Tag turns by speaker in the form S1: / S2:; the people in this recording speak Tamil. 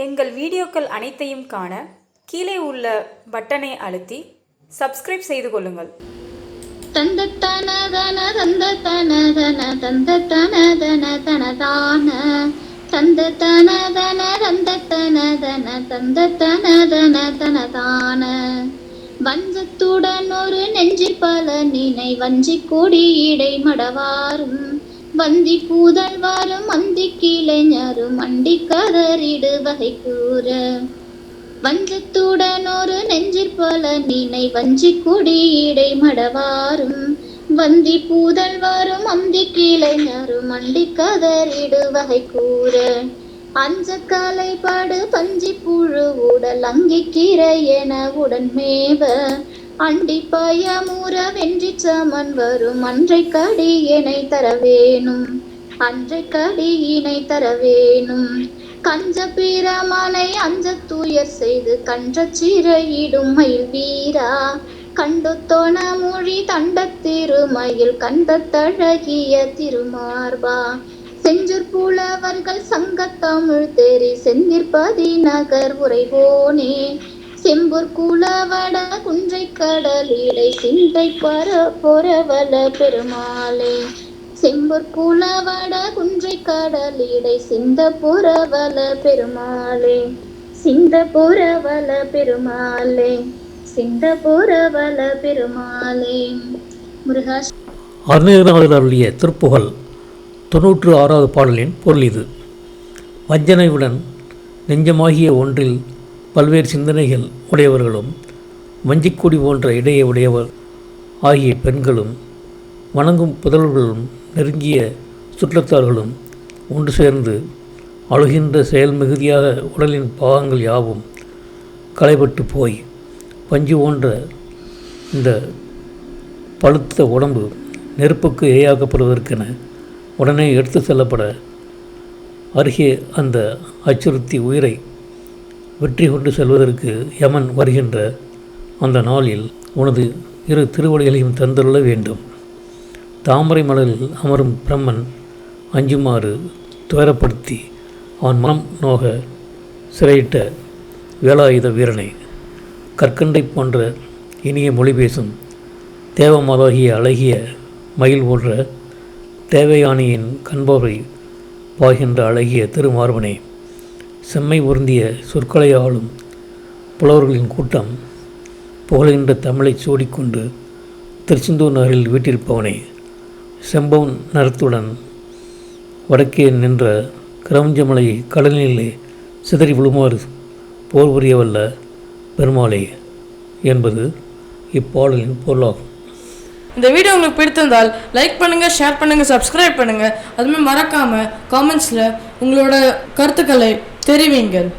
S1: எங்கள் வீடியோக்கள் அனைத்தையும் காண கீழே உள்ள பட்டனை அழுத்தி சப்ஸ்கிரைப் செய்து கொள்ளுங்கள்.
S2: தந்தத்தனதன தந்தத்தனதன தந்தத்தனதன தனதான தந்தத்தனதன தந்தத்தனதன தந்தத்தனதன தனதான வஞ்சத்துடன் ஒரு நெஞ்சில் பல நினை வஞ்சி கொடியிடை மடவாரும் வந்தி பூதல்வாரும் மந்தி கிளைஞரும் மண்டி கதறிடு வகை கூற வஞ்சத்துடன் ஒரு நெஞ்சிற் பல நினை வஞ்சி கொடியிடை மடவாரும் வந்தி பூதல்வாரும் மந்தி கிளைஞரும் மண்டி கதறிடு வகை கூற அஞ்ச கலைப்பாடு பஞ்சி புழு உடல் அங்கிக்கிரை என உடன் மேவ அண்டி பயமுற வென்றி சமன் வரும் அன்றை கடியினை தரவேணும் அன்றை கடியினை தரவேணும் கஞ்ச பிரமனை அஞ்ச துயர் செய்து கன்ற சிறையிடும் மயில் வீரா கண்டொத்தோன மொழி தண்ட திருமயில் கண்ட தழகிய திருமார்பா செஞ்சூர் புலவர்கள் சங்கத்தமிழ் தெரி செந்திற்பதி நகர் உரைவோனே செம்பூர் குலவட குன்றை கடலிடை சிந்தை பொறவல பெருமாளே செம்பூர் குலவட குன்றை கடலிடை சிந்த பொறவல பெருமாளே சிந்த பொறவல பெருமாளே சிந்த பொறவல பெருமாளே. முருகா.
S3: அருணகிரிநாதர் அருளிய திருப்புகழ் 96வது பாடலின் பொருள் இது. வஞ்சனையுடன் நெஞ்சமாகிய ஒன்றில் பல்வேறு சிந்தனைகள் உடையவர்களும் வஞ்சிக்கொடி போன்ற இடையே உடையவர் ஆகிய பெண்களும் வணங்கும் புதல்வர்களும் நெருங்கிய சுற்றத்தார்களும் ஒன்று சேர்ந்து அழுகின்ற செயல் மிகுதியாக உடலின் பாகங்கள் யாவும் களைபட்டு போய் பஞ்சு போன்ற இந்த பழுத்த உடம்பு நெருப்புக்கு இரையாக்கப்படுவதற்கென உடனே எடுத்து செல்லப்பட அருகே அந்த அச்சுறுத்தி உயிரை வெற்றி கொண்டு செல்வதற்கு யமன் வருகின்ற அந்த நாளில் உனது இரு திருவடிகளையும் தந்துள்ள வேண்டும். தாமரை மலரில் அமரும் பிரம்மன் அஞ்சுமாறு துயரப்படுத்தி அவன் மனம் நோக சிறையிட்ட வேலாயுத வீரனை கற்கண்டை போன்ற இனிய மொழி பேசும் தேவமாதாகிய அழகிய மயில் போன்ற தேவயானியின் கண்பாவை பாய்கின்ற அழகிய திருமார்பனே செம்மை பொருந்திய சொற்களை ஆளும் புலவர்களின் கூட்டம் புகழ்கின்ற தமிழை சூடிக்கொண்டு திருச்செந்தூர் நகரில் வீட்டிருப்பவனே செம்பவன் நரத்துடன் வடக்கே நின்ற கிரௌஞ்சமலையை கடலிலே சிதறி விழுமாறு போர் புரியவல்ல பெருமாளே என்பது இப்பாடலின் பொருளாகும்.
S4: இந்த வீடியோ உங்களுக்கு பிடித்திருந்தால் லைக் பண்ணுங்கள், ஷேர் பண்ணுங்கள், சப்ஸ்கிரைப் பண்ணுங்கள். அதுமாதிரி மறக்காமல் காமெண்ட்ஸில் உங்களோட கருத்துக்களை தெரிவிங்கள்.